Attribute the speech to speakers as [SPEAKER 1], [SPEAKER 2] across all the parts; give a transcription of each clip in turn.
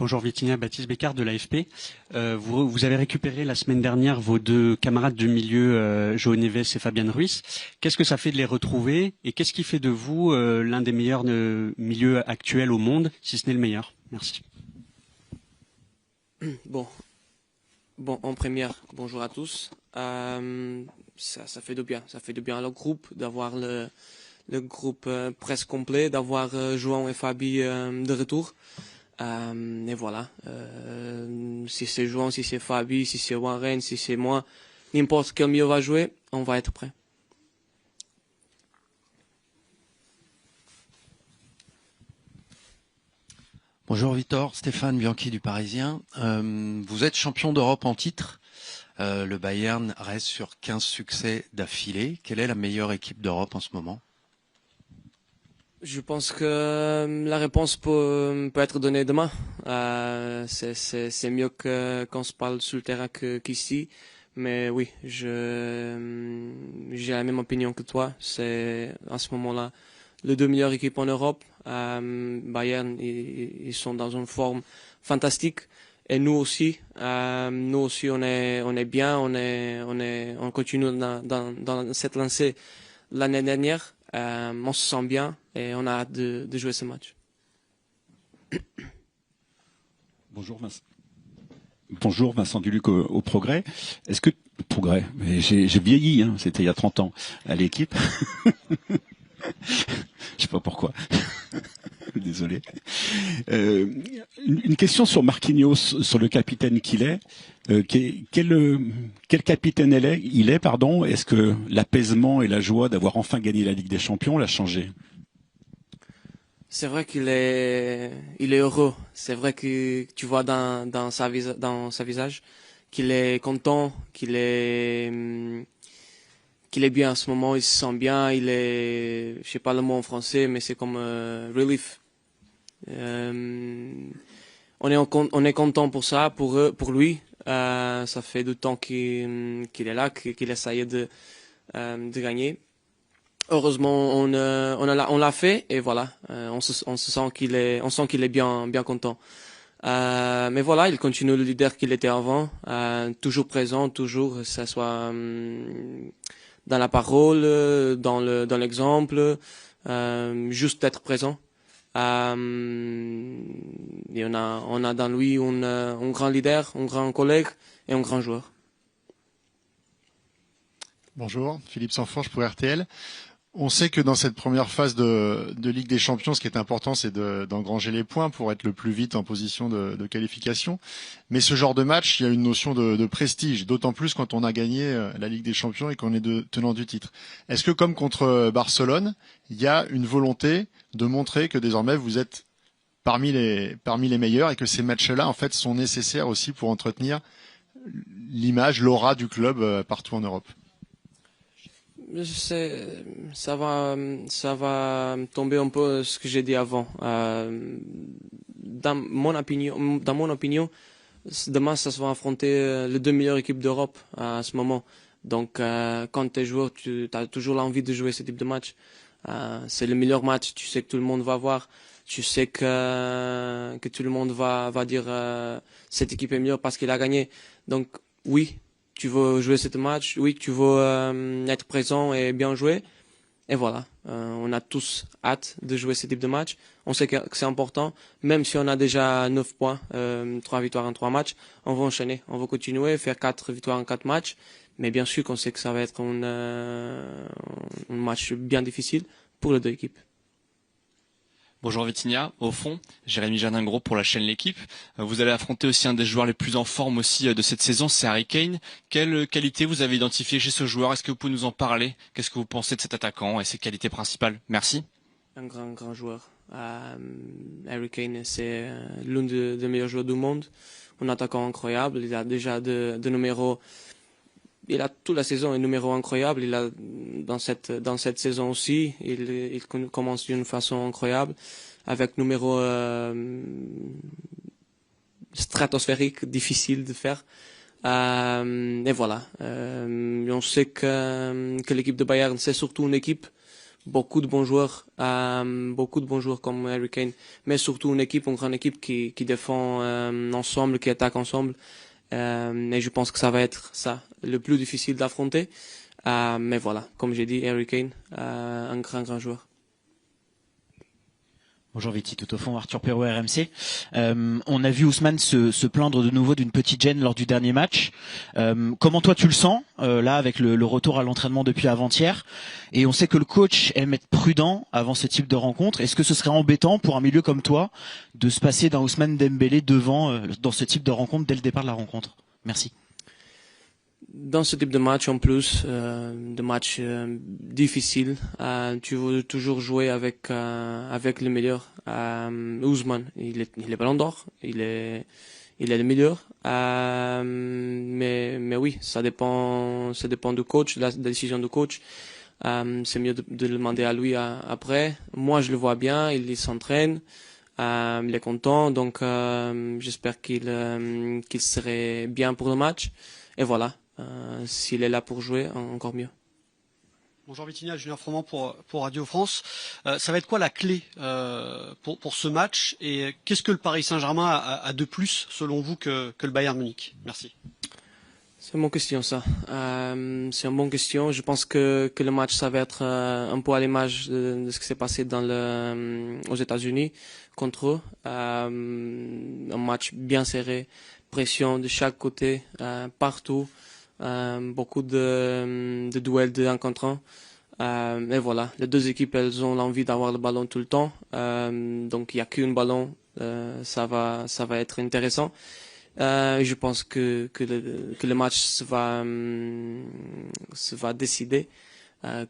[SPEAKER 1] Bonjour Vitinha, Baptiste Bécard de l'AFP. Vous avez récupéré la semaine dernière vos deux camarades de milieu, João Neves et Fabian Ruiz. Qu'est-ce que ça fait de les retrouver et qu'est-ce qui fait de vous l'un des meilleurs milieux actuels au monde, si ce n'est le meilleur? Merci.
[SPEAKER 2] Bon, en première, bonjour à tous. Ça fait du bien. Ça fait du bien au groupe d'avoir le groupe presque complet, d'avoir João et Fabi de retour. Et voilà. Si c'est João, si c'est Fabi, si c'est Warren, si c'est moi, n'importe quel milieu va jouer, on va être prêt.
[SPEAKER 3] Bonjour Victor, Stéphane Bianchi du Parisien. Vous êtes champion d'Europe en titre. Le Bayern reste sur 15 succès d'affilée. Quelle est la meilleure équipe d'Europe en ce moment?
[SPEAKER 2] Je pense que la réponse peut être donnée demain. C'est mieux qu'on se parle sur le terrain qu'ici. Mais oui, j'ai la même opinion que toi. C'est à ce moment-là les deux meilleures équipes en Europe. Bayern, ils sont dans une forme fantastique. Et nous aussi, on est bien, on continue dans cette lancée l'année dernière. On se sent bien et on a hâte de jouer ce match.
[SPEAKER 4] Bonjour Vincent Duluc au Progrès. Est-ce que Progrès, mais j'ai vieilli, hein, c'était il y a 30 ans à l'équipe. Je sais pas pourquoi. Désolé. Une question sur Marquinhos, sur le capitaine qu'il est. Quel capitaine il est, pardon. Est-ce que l'apaisement et la joie d'avoir enfin gagné la Ligue des Champions l'a changé?
[SPEAKER 2] C'est vrai qu'il est heureux. C'est vrai que tu vois dans sa visage qu'il est content, qu'il est bien en ce moment. Il se sent bien. Il est, je sais pas le mot en français, mais c'est comme relief. On est content pour ça, pour lui. Ça fait du temps qu'il est là, qu'il essaye de gagner. Heureusement, on l'a fait et voilà. On sent qu'il est bien content. Mais voilà, il continue le leader qu'il était avant, toujours présent, toujours, que ce soit dans la parole, dans l'exemple, juste être présent. Et on a dans lui un grand leader, un grand collègue et un grand joueur.
[SPEAKER 5] Bonjour, Philippe Sanforge pour RTL. On sait que dans cette première phase de Ligue des Champions, ce qui est important, c'est d'engranger les points pour être le plus vite en position de qualification. Mais ce genre de match, il y a une notion de prestige, d'autant plus quand on a gagné la Ligue des Champions et qu'on est tenant du titre. Est-ce que comme contre Barcelone, il y a une volonté de montrer que désormais vous êtes parmi les meilleurs et que ces matchs-là, en fait, sont nécessaires aussi pour entretenir l'image, l'aura du club partout en Europe?
[SPEAKER 2] Ça va tomber un peu ce que j'ai dit avant. Dans mon opinion, demain ça se va affronter les deux meilleures équipes d'Europe à ce moment. Donc quand tu es joueur, tu as toujours l'envie de jouer ce type de match. C'est le meilleur match. Tu sais que tout le monde va voir. Tu sais que tout le monde va dire cette équipe est meilleure parce qu'il a gagné. Donc oui. Tu veux jouer ce match, oui, tu veux être présent et bien jouer. Et voilà, on a tous hâte de jouer ce type de match. On sait que c'est important, même si on a déjà 9 points, 3 victoires en 3 matchs, on va enchaîner, on va continuer, faire 4 victoires en 4 matchs. Mais bien sûr qu'on sait que ça va être un match bien difficile pour les deux équipes.
[SPEAKER 6] Bonjour Vitinha, au fond, Jérémy Jardin-Gros pour la chaîne L'Équipe. Vous allez affronter aussi un des joueurs les plus en forme aussi de cette saison, c'est Harry Kane. Quelle qualité vous avez identifiée chez ce joueur? Est-ce que vous pouvez nous en parler? Qu'est-ce que vous pensez de cet attaquant et ses qualités principales? Merci.
[SPEAKER 2] Un grand joueur. Harry Kane, c'est l'un des meilleurs joueurs du monde. Un attaquant incroyable. Il a déjà de numéros. Il a toute la saison un numéro incroyable. Il a dans cette saison aussi, il commence d'une façon incroyable avec numéro stratosphérique, difficile de faire. Et voilà. On sait que l'équipe de Bayern c'est surtout une équipe beaucoup de bons joueurs comme Harry Kane, mais surtout une grande équipe qui défend ensemble, qui attaque ensemble. Et je pense que ça va être ça, le plus difficile d'affronter. Mais voilà, comme j'ai dit, Harry Kane, un grand joueur.
[SPEAKER 7] Bonjour Viti, tout au fond, Arthur Perrault, RMC. On a vu Ousmane se plaindre de nouveau d'une petite gêne lors du dernier match. Comment toi tu le sens, là, avec le retour à l'entraînement depuis avant-hier? Et on sait que le coach aime être prudent avant ce type de rencontre. Est-ce que ce serait embêtant pour un milieu comme toi de se passer d'un Ousmane Dembélé devant dans ce type de rencontre dès le départ de la rencontre? Merci.
[SPEAKER 2] Dans ce type de match, en plus, de match difficile, tu veux toujours jouer avec le meilleur. Ousmane, il est Ballon d'Or, il est le meilleur. Mais oui, ça dépend du coach, de la décision du coach. C'est mieux de le demander à lui après. Moi, je le vois bien, il s'entraîne, il est content, donc j'espère qu'il serait bien pour le match. Et voilà. S'il est là pour jouer, encore mieux.
[SPEAKER 8] Bonjour Vitinha, Julien Froment pour Radio France. Ça va être quoi la clé pour ce match et qu'est-ce que le Paris Saint-Germain a de plus selon vous que le Bayern Munich? Merci.
[SPEAKER 2] C'est une bonne question ça. C'est une bonne question. Je pense que le match ça va être un peu à l'image de ce qui s'est passé aux États-Unis contre eux. Un match bien serré, pression de chaque côté, partout. Beaucoup de duels de 1 contre 1. Et voilà, les deux équipes, elles ont l'envie d'avoir le ballon tout le temps. Donc il n'y a qu'un ballon, ça va être intéressant. Je pense que le match se va décider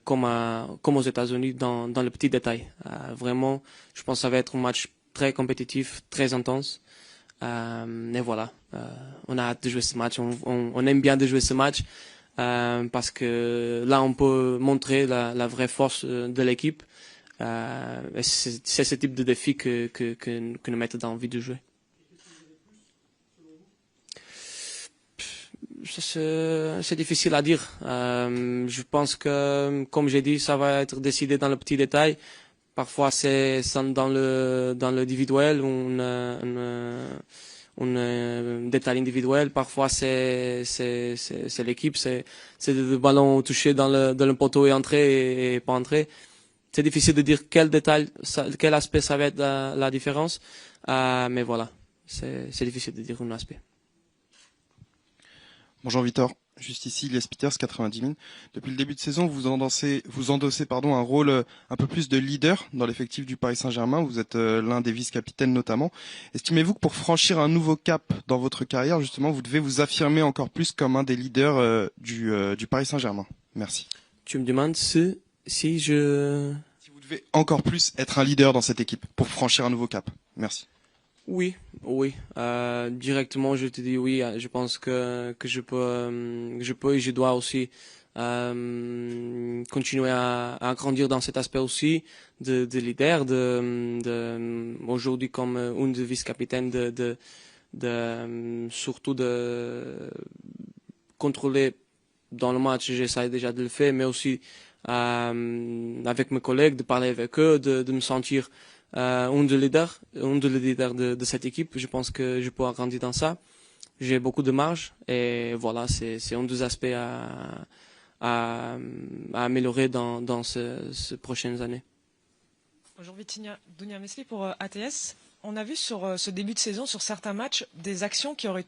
[SPEAKER 2] comme aux États-Unis dans le petit détail. Vraiment, je pense que ça va être un match très compétitif, très intense. Et voilà, on a hâte de jouer ce match, on aime bien de jouer ce match parce que là on peut montrer la vraie force de l'équipe. C'est ce type de défi que nous mettons envie de jouer. C'est difficile à dire. Je pense que, comme j'ai dit, ça va être décidé dans le petit détail. Parfois, c'est dans l'individuel, un détail individuel. Parfois, c'est l'équipe, c'est le ballon touché dans le poteau et entré et pas entré. C'est difficile de dire quel détail, quel aspect ça va être la différence. Mais voilà, c'est difficile de dire un aspect.
[SPEAKER 9] Bonjour Victor, juste ici, Elias Peters, 90 000. Depuis le début de saison, vous endossez un rôle un peu plus de leader dans l'effectif du Paris Saint-Germain. Vous êtes l'un des vice-capitaines notamment. Estimez-vous que pour franchir un nouveau cap dans votre carrière, justement, vous devez vous affirmer encore plus comme un des leaders du Paris Saint-Germain? Merci.
[SPEAKER 2] Tu me demandes si
[SPEAKER 9] vous devez encore plus être un leader dans cette équipe pour franchir un nouveau cap. Merci.
[SPEAKER 2] Oui. Directement, je te dis oui. Je pense que je peux et je dois aussi continuer à grandir dans cet aspect aussi de leader, aujourd'hui comme une des vice-capitaines surtout de contrôler dans le match. J'essaie déjà de le faire, mais aussi avec mes collègues, de parler avec eux, de me sentir un des leaders de cette équipe. Je pense que je peux grandir dans ça. J'ai beaucoup de marge et voilà, c'est un des aspects à améliorer dans ces prochaines années.
[SPEAKER 10] Bonjour Vitinha, Dounia Mesli pour ATS. On a vu sur ce début de saison, sur certains matchs, des actions qui auraient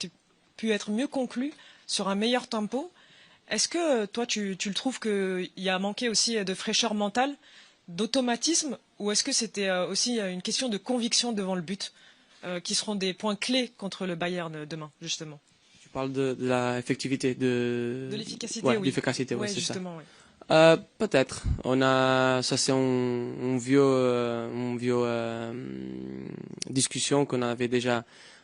[SPEAKER 10] pu être mieux conclues sur un meilleur tempo. Est-ce que toi, tu le trouves qu'il y a manqué aussi de fraîcheur mentale, d'automatisme, ou est-ce que c'était aussi une question de conviction devant le but, qui seront des points clés contre le Bayern demain, justement?
[SPEAKER 2] Tu parles de la effectivité, de
[SPEAKER 10] l'efficacité,
[SPEAKER 2] oui.
[SPEAKER 10] L'efficacité,
[SPEAKER 2] oui,
[SPEAKER 10] c'est
[SPEAKER 2] justement,
[SPEAKER 10] ça. Oui.
[SPEAKER 2] Peut-être. Ça c'est un vieux discussion qu'on avait déjà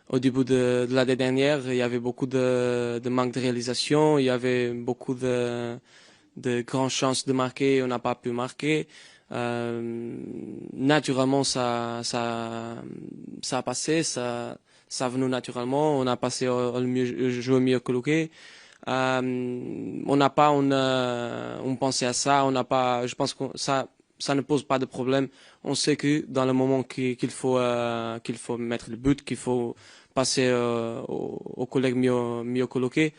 [SPEAKER 2] au début de l'année dernière. Il y avait beaucoup de manque de réalisation, il y avait beaucoup de grandes chances de marquer, on n'a pas pu marquer. Naturellement, ça a passé, ça a venu naturellement. On a passé au mieux, joué mieux que l'hockey. On n'a pas, on pensait à ça. On n'a pas. Je pense que ça ça ne pose pas de problème. On sait que dans le moment qu'il faut mettre le but, qu'il faut passer aux collègues mieux coloqués,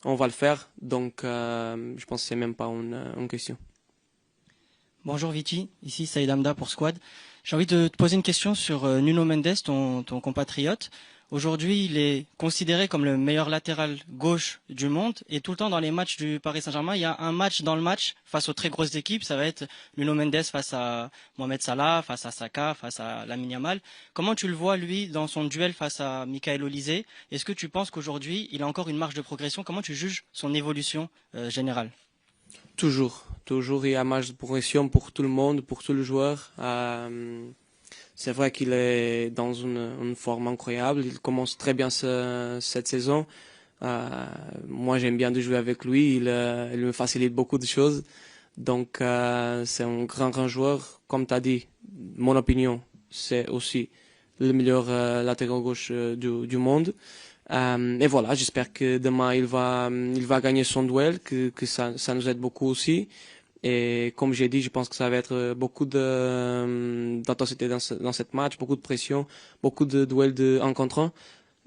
[SPEAKER 2] on va le faire. Donc, je pense que c'est même pas une question.
[SPEAKER 11] Bonjour Viti, ici Saïd Hamda pour Squad. J'ai envie de te poser une question sur Nuno Mendes, ton compatriote. Aujourd'hui, il est considéré comme le meilleur latéral gauche du monde et tout le temps dans les matchs du Paris Saint-Germain, il y a un match dans le match face aux très grosses équipes. Ça va être Nuno Mendes face à Mohamed Salah, face à Saka, face à Lamine Yamal. Comment tu le vois, lui, dans son duel face à Michael Olise? Est-ce que tu penses qu'aujourd'hui, il a encore une marge de progression? Comment tu juges son évolution générale?
[SPEAKER 2] Toujours, il y a marge de progression pour tout le monde, pour tous les joueurs. C'est vrai qu'il est dans une forme incroyable. Il commence très bien cette saison. Moi, j'aime bien de jouer avec lui. Il me facilite beaucoup de choses. Donc, c'est un grand joueur. Comme tu as dit, mon opinion, c'est aussi le meilleur latéral gauche du monde. Et voilà, j'espère que demain il va gagner son duel, que ça nous aide beaucoup aussi. Et comme j'ai dit, je pense que ça va être beaucoup d'intensité dans cette match, beaucoup de pression, beaucoup de duels de 1 contre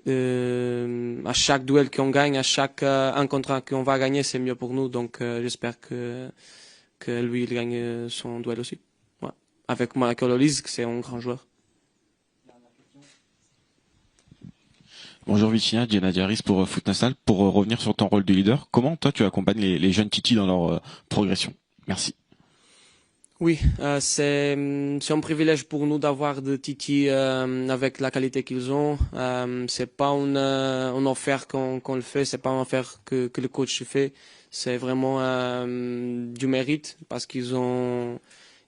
[SPEAKER 2] 1. À chaque duel qu'on gagne, à chaque 1 contre 1 qu'on va gagner, c'est mieux pour nous. Donc j'espère que lui il gagne son duel aussi. Ouais. Avec Michael Olise, c'est un grand joueur.
[SPEAKER 12] Bonjour Vitinha, Diana Diaris pour Foot National. Pour revenir sur ton rôle de leader, comment toi tu accompagnes les jeunes Titi dans leur progression? Merci.
[SPEAKER 2] Oui, c'est un privilège pour nous d'avoir des Titi avec la qualité qu'ils ont. C'est pas une offre qu'on le fait, c'est pas une offre que le coach fait. C'est vraiment du mérite parce qu'ils ont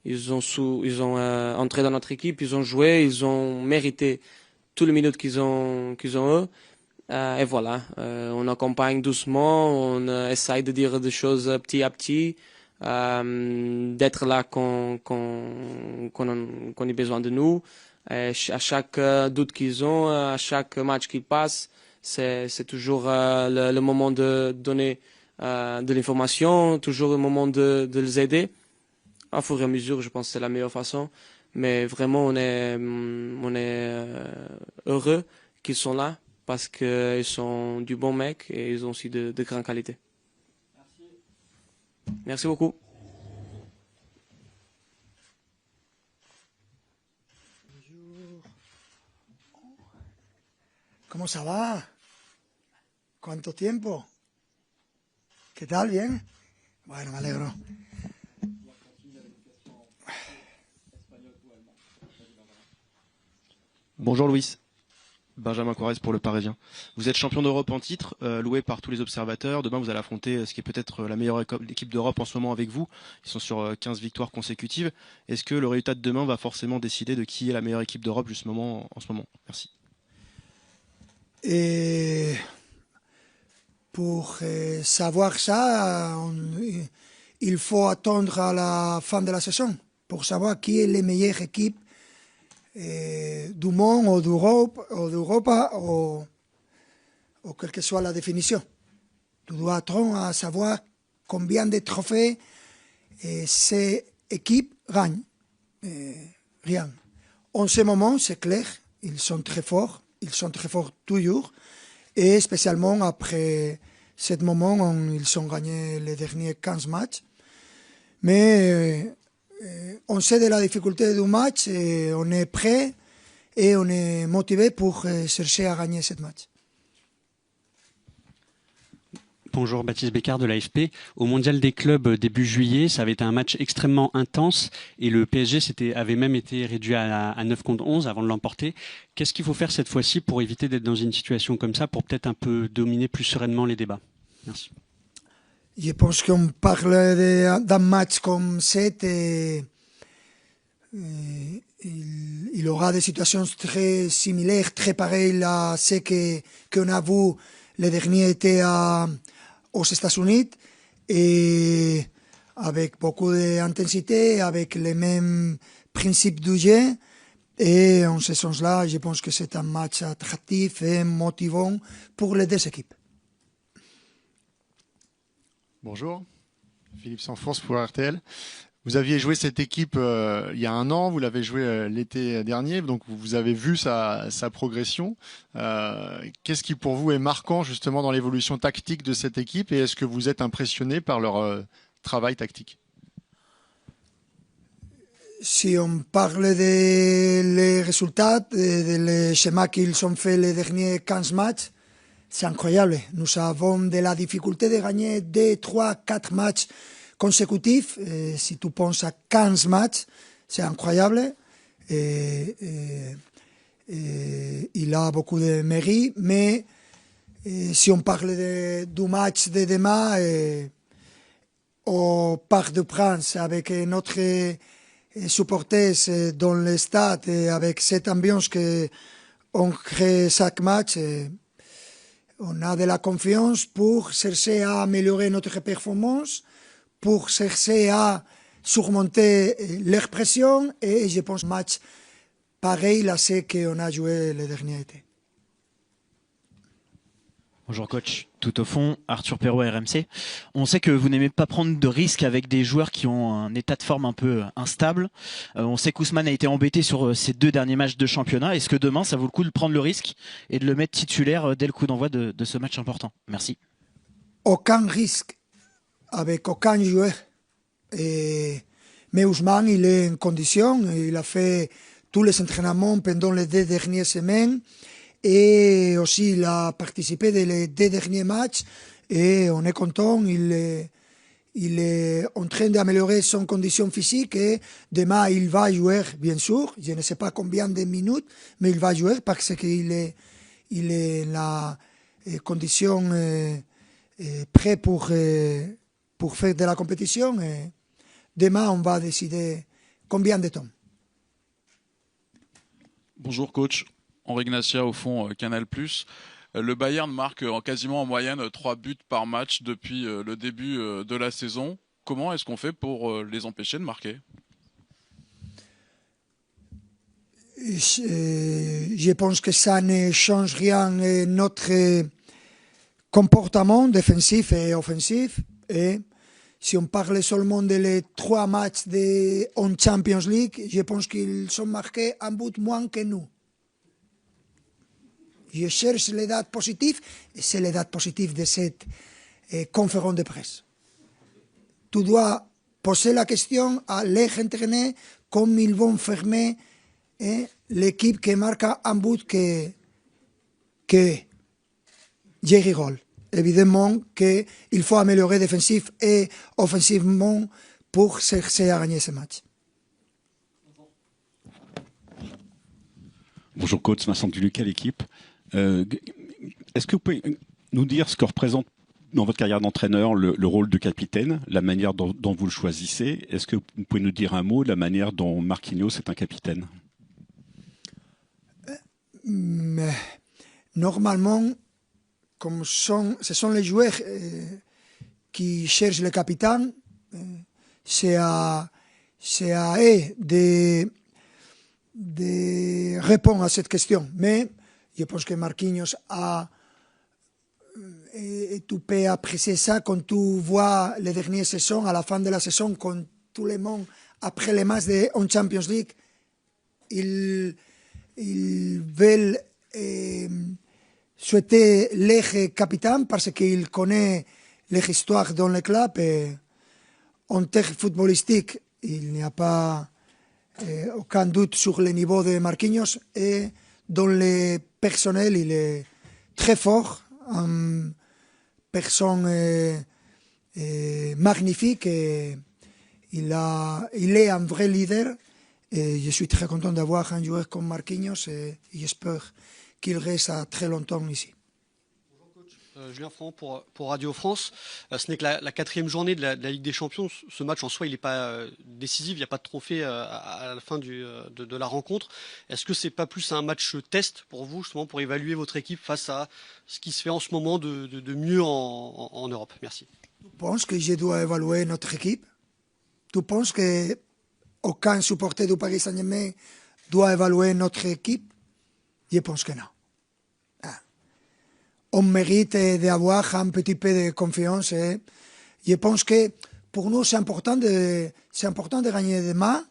[SPEAKER 2] entré dans notre équipe, ils ont joué, ils ont mérité toutes les minutes qu'ils ont eu. Et voilà, on accompagne doucement, on essaye de dire des choses petit à petit, d'être là quand ait besoin de nous. Et à chaque doute qu'ils ont, à chaque match qu'ils passent, c'est toujours le moment de donner de l'information, toujours le moment de les aider. Au fur et à mesure, je pense que c'est la meilleure façon. Mais vraiment, on est heureux qu'ils sont là parce qu'ils sont du bon mec et ils ont aussi de grandes qualités. Merci beaucoup.
[SPEAKER 13] Bonjour. ¿Cómo se va? ¿Cuánto tiempo? ¿Qué tal? ¿Bien? Bueno, me alegro.
[SPEAKER 14] Bonjour Louis, Benjamin Quarez pour le Parisien. Vous êtes champion d'Europe en titre, loué par tous les observateurs. Demain vous allez affronter ce qui est peut-être la meilleure équipe d'Europe en ce moment avec vous. Ils sont sur 15 victoires consécutives. Est-ce que le résultat de demain va forcément décider de qui est la meilleure équipe d'Europe en ce moment? Merci.
[SPEAKER 13] Et pour savoir ça, il faut attendre à la fin de la saison pour savoir qui est la meilleure équipe du monde ou d'Europe ou quelle que soit la définition. Tu dois attendre à savoir combien de trophées ces équipes gagnent. Rien. En ce moment, c'est clair, ils sont très forts toujours, et spécialement après ce moment où ils ont gagné les derniers 15 matchs. Mais on sait de la difficulté du match et on est prêt et on est motivé pour chercher à gagner ce match.
[SPEAKER 1] Bonjour, Baptiste Bécard de l'AFP. Au Mondial des clubs début juillet, ça avait été un match extrêmement intense et le PSG avait même été réduit à 9 contre 11 avant de l'emporter. Qu'est-ce qu'il faut faire cette fois-ci pour éviter d'être dans une situation comme ça, pour peut-être un peu dominer plus sereinement les débats? Merci.
[SPEAKER 13] Je pense qu'on parle d'un match comme cet et il aura des situations très similaires, très pareilles à ce qu'on a vu le dernier été aux États-Unis, et avec beaucoup d'intensité, avec les mêmes principes du jeu. Et en ce sens-là, je pense que c'est un match attractif et motivant pour les deux équipes.
[SPEAKER 5] Bonjour, Philippe Sanfourche pour RTL. Vous aviez joué cette équipe il y a un an, vous l'avez joué l'été dernier, donc vous avez vu sa progression. Qu'est-ce qui pour vous est marquant justement dans l'évolution tactique de cette équipe et est-ce que vous êtes impressionné par leur travail tactique?
[SPEAKER 13] Si on parle des résultats, des schémas qu'ils ont fait les derniers 15 matchs, c'est incroyable. Nous avons de la difficulté de gagner 2, 3, 4 matchs consécutifs. Si tu penses à 15 matchs, c'est incroyable. Il a beaucoup de mérite, mais si on parle du match de demain au Parc des Princes avec notre supporters dans le stade et avec cette ambiance qu'on crée chaque match, on a de la confiance pour chercher à améliorer notre performance, pour chercher à surmonter leur pression et je pense match pareil à ce qu'on a joué le dernier été.
[SPEAKER 7] Bonjour coach, tout au fond, Arthur Perrault, RMC. On sait que vous n'aimez pas prendre de risques avec des joueurs qui ont un état de forme un peu instable. On sait qu'Ousmane a été embêté sur ces 2 derniers matchs de championnat. Est-ce que demain, ça vaut le coup de prendre le risque et de le mettre titulaire dès le coup d'envoi de ce match important? Merci.
[SPEAKER 13] Aucun risque avec aucun joueur. Mais Ousmane, il est en condition. Il a fait tous les entraînements pendant les 2 dernières semaines. Et aussi il a participé dans les 2 derniers matchs et on est content, il est en train d'améliorer son condition physique et demain il va jouer bien sûr, je ne sais pas combien de minutes, mais il va jouer parce qu'il est en la condition prêt pour faire de la compétition et demain on va décider combien de temps.
[SPEAKER 15] Bonjour coach. Henri Ignacia au fond Canal+. Le Bayern marque quasiment en moyenne 3 buts par match depuis le début de la saison. Comment est-ce qu'on fait pour les empêcher de marquer?
[SPEAKER 13] Je pense que ça ne change rien notre comportement défensif et offensif. Et si on parle seulement des 3 matchs en Champions League, je pense qu'ils ont marqué un but moins que nous. Je cherche les dates positives et c'est les dates positives de cette conférence de presse. Tu dois poser la question à les entraîneurs comme ils vont fermer l'équipe qui marque un but que Jerry Roll. Évidemment qu'il faut améliorer défensif et offensivement pour chercher à gagner ce match.
[SPEAKER 4] Bonjour coach, Vincent Duluc à l'équipe. Est-ce que vous pouvez nous dire ce que représente dans votre carrière d'entraîneur le rôle de capitaine, la manière dont vous le choisissez? Est-ce que vous pouvez nous dire un mot de la manière dont Marquinhos est un capitaine?
[SPEAKER 13] Normalement, comme ce sont les joueurs qui cherchent le capitaine, c'est à eux de répondre à cette question. Mais je pense que Marquinhos et tu peux apprécier ça quand tu vois les dernières saisons, à la fin de la saison, quand tout le monde, après les matchs en Champions League, ils veulent souhaiter l'être capitaine parce qu'il connaît leur histoire dans le club et en termes footballistiques, il n'y a pas aucun doute sur le niveau de Marquinhos et dans le personnel, il est très fort, une personne magnifique et il est un vrai leader et je suis très content d'avoir un joueur comme Marquinhos et j'espère qu'il reste très longtemps ici.
[SPEAKER 8] Julien Froment pour Radio France. Ce n'est que la 4e journée de la Ligue des Champions. Ce match en soi, il n'est pas décisif. Il n'y a pas de trophée à la fin de la rencontre. Est-ce que c'est pas plus un match test pour vous, justement, pour évaluer votre équipe face à ce qui se fait en ce moment de mieux en Europe? Merci.
[SPEAKER 13] Tu penses que je dois évaluer notre équipe? Tu penses qu'aucun supporter du Paris Saint-Germain doit évaluer notre équipe? Je pense que non. On mérite d'avoir un petit peu de confiance. Je pense que pour nous, c'est important de c'est important de gagner demain,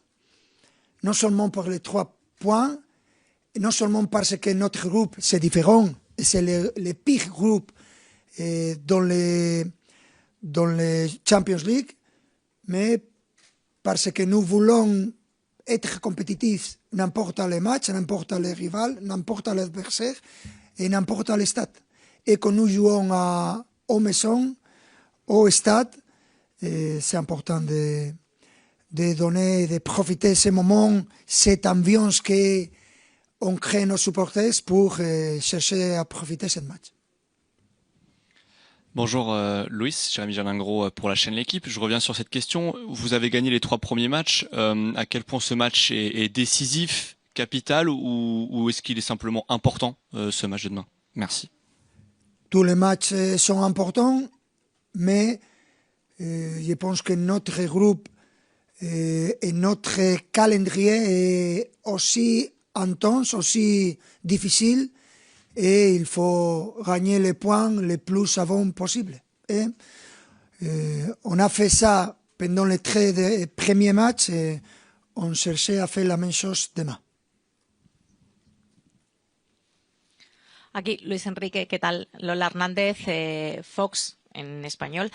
[SPEAKER 13] non seulement pour les 3 points, et non seulement parce que notre groupe c'est différent, et c'est le pire groupe dans les Champions League, mais parce que nous voulons être compétitifs n'importe les matchs, n'importe les rivaux, n'importe l'adversaire et n'importe le stade. Et que nous jouons aux maisons, au stade, c'est important de donner, de profiter de ce moment, cette ambiance qu'on crée nos supporters pour chercher à profiter de ce match.
[SPEAKER 6] Bonjour Louis, Jérémy Jalingro pour la chaîne L'Équipe. Je reviens sur cette question. Vous avez gagné les 3 premiers matchs. À quel point ce match est décisif, capital, ou est-ce qu'il est simplement important, ce match de demain? Merci.
[SPEAKER 13] Tous les matchs sont importants, mais je pense que notre groupe et notre calendrier est aussi intense, aussi difficile, et il faut gagner les points le plus avant possible. Et, on a fait ça pendant les 3 premiers matchs et on cherchait à faire la même chose demain.
[SPEAKER 16] Aquí, Luis Enrique, ¿qué tal? Lola Hernández, Fox en español.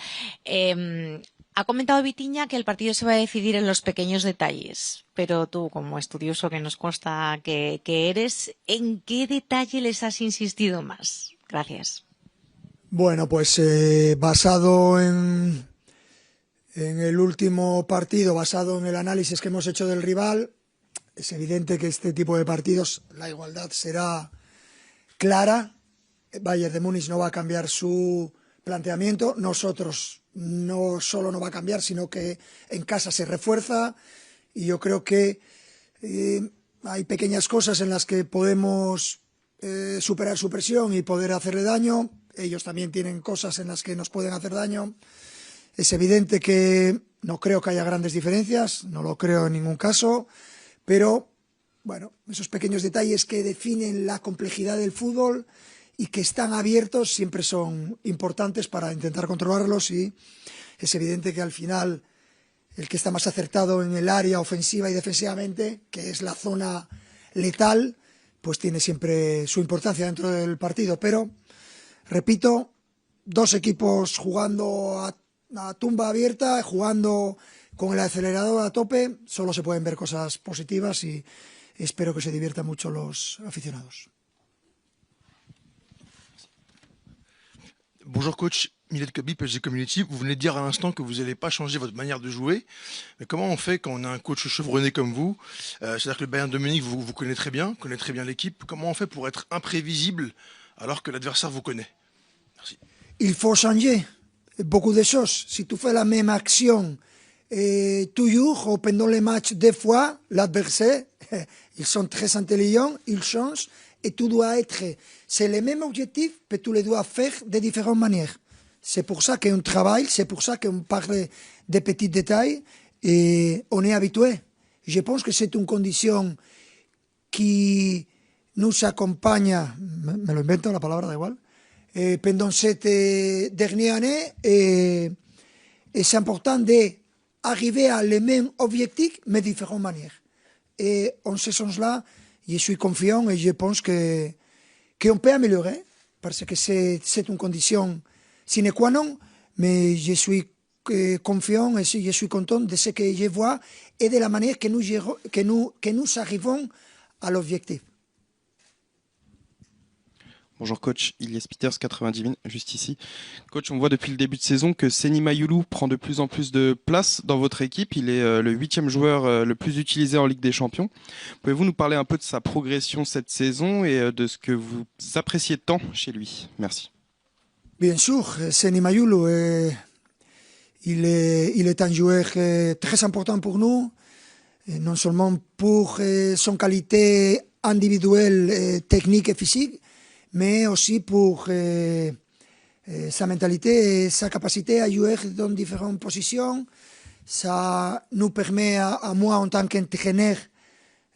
[SPEAKER 16] Ha comentado Vitinha que el partido se va a decidir en los pequeños detalles, pero tú, como estudioso que nos consta que eres, ¿en qué detalle les has insistido más? Gracias.
[SPEAKER 13] Bueno, pues basado en el último partido, basado en el análisis que hemos hecho del rival, es evidente que este tipo de partidos, la igualdad será clara. Bayern de Múnich no va a cambiar su planteamiento. Nosotros no solo no va a cambiar, sino que en casa se refuerza. Y yo creo que hay pequeñas cosas en las que podemos superar su presión y poder hacerle daño. Ellos también tienen cosas en las que nos pueden hacer daño. Es evidente que no creo que haya grandes diferencias, no lo creo en ningún caso, pero bueno, esos pequeños detalles que definen la complejidad del fútbol y que están abiertos siempre son importantes para intentar controlarlos, y es evidente que al final el que está más acertado en el área ofensiva y defensivamente, que es la zona letal, pues tiene siempre su importancia dentro del partido. Pero, repito, 2 equipos jugando a tumba abierta, jugando con el acelerador a tope, solo se pueden ver cosas positivas y espero que se diviertan mucho los aficionados.
[SPEAKER 17] Bonjour coach, Millet Kobi, PSG Community. Vous venez de dire à l'instant que vous n'allez pas changer votre manière de jouer. Mais comment on fait quand on a un coach chevronné comme vous? C'est-à-dire que le Bayern de Munich vous connaît très bien l'équipe. Comment on fait pour être imprévisible alors que l'adversaire vous connaît? Merci.
[SPEAKER 13] Il faut changer beaucoup de choses. Si tu fais la même action toujours ou pendant les matchs 2 fois, l'adversaire, ils sont très intelligents, ils changent. Et tu dois être, c'est le même objectif, mais tu le dois faire de différentes manières. C'est pour ça qu'on travaille, c'est pour ça qu'on parle de petits détails et on est habitué. Je pense que c'est une condition qui nous accompagne, me lo invento la palabra, da igual, pendant cette dernière année, et c'est important d'arriver à le même objectif, mais de différentes manières. Et en ce sens-là, je suis confiant et je pense qu'on peut améliorer, parce que c'est une condition sine qua non, mais je suis confiant et je suis content de ce que je vois et de la manière que nous arrivons à l'objectif.
[SPEAKER 9] Bonjour coach, Ilyes Peters, 90 000, juste ici. Coach, on voit depuis le début de saison que Seny Mayulu prend de plus en plus de place dans votre équipe. Il est le 8e joueur le plus utilisé en Ligue des Champions. Pouvez-vous nous parler un peu de sa progression cette saison et de ce que vous appréciez tant chez lui? Merci.
[SPEAKER 13] Bien sûr, Seny Mayulu, il est un joueur très important pour nous, non seulement pour son qualité individuelle, technique et physique, mais aussi pour sa mentalité et sa capacité à jouer dans différentes positions. Ça nous permet à moi, en tant qu'entraîneur,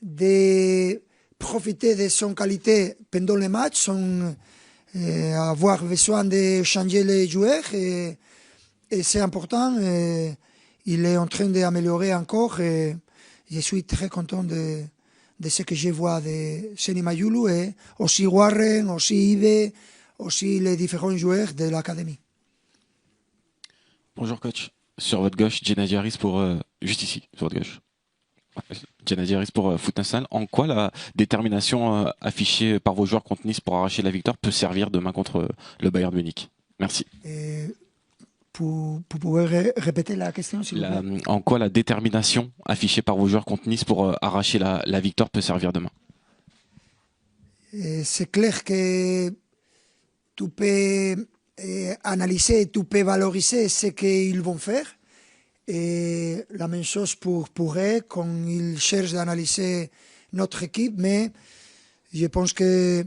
[SPEAKER 13] de profiter de son qualité pendant les matchs, sans avoir besoin de changer les joueurs. Et c'est important. il est en train d'améliorer encore et je suis très content de ce que je vois de Seny Mayulu et aussi Warren, aussi Ibe, aussi les différents joueurs de l'académie.
[SPEAKER 12] Bonjour coach. Sur votre gauche, Djenady Harris pour juste ici, sur votre gauche. Djenady Harris pour Foot National. En quoi la détermination affichée par vos joueurs contre Nice pour arracher la victoire peut servir demain contre le Bayern Munich? Merci.
[SPEAKER 13] Vous pouvez répéter la question, s'il vous plaît?
[SPEAKER 12] En quoi la détermination affichée par vos joueurs contre Nice pour arracher la victoire peut servir demain?
[SPEAKER 13] C'est clair que tu peux analyser, tu peux valoriser ce qu'ils vont faire. Et la même chose pour eux quand ils cherchent d'analyser notre équipe, mais je pense que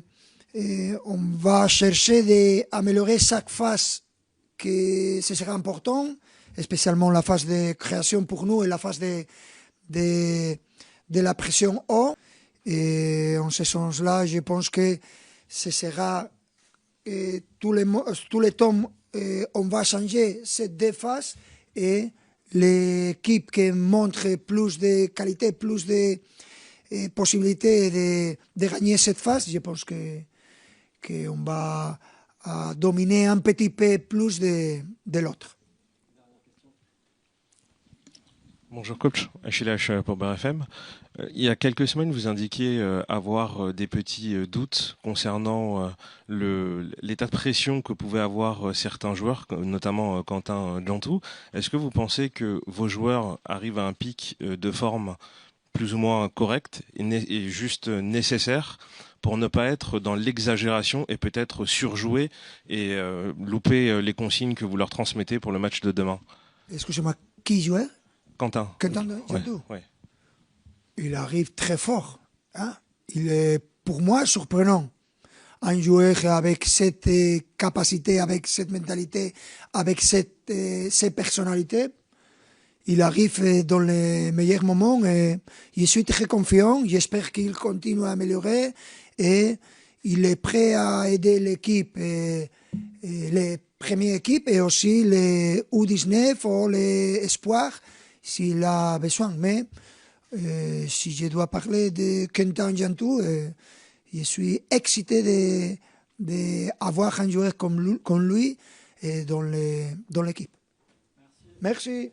[SPEAKER 13] on va chercher d'améliorer chaque phase que ce sera important, spécialement la phase de création pour nous et la phase de la pression haut. Et en ce sens-là, je pense que ce sera tous les temps, on va changer ces deux phases et l'équipe qui montre plus de qualité, plus de possibilités de gagner cette phase, je pense qu'on va dominer un petit peu plus de l'autre.
[SPEAKER 18] Bonjour coach, Achille H pour BRFM. Il y a quelques semaines, vous indiquiez avoir des petits doutes concernant l'état de pression que pouvaient avoir certains joueurs, notamment Quentin Djantou. Est-ce que vous pensez que vos joueurs arrivent à un pic de forme plus ou moins correct et juste nécessaire pour ne pas être dans l'exagération et peut-être surjouer et louper les consignes que vous leur transmettez pour le match de demain?
[SPEAKER 13] Excusez-moi, qui jouait?
[SPEAKER 18] Quentin
[SPEAKER 13] Djantou.
[SPEAKER 18] Ouais.
[SPEAKER 13] Il arrive très fort. Hein? Il est pour moi surprenant. Un joueur avec cette capacité, avec cette mentalité, avec ces personnalités. Il arrive dans les meilleurs moments et je suis très confiant. J'espère qu'il continue à améliorer et il est prêt à aider l'équipe, les premières équipes et aussi les U19 ou les espoirs s'il a besoin. Mais si je dois parler de Quentin Djantou, je suis excité d'avoir un joueur comme lui dans l'équipe. Merci.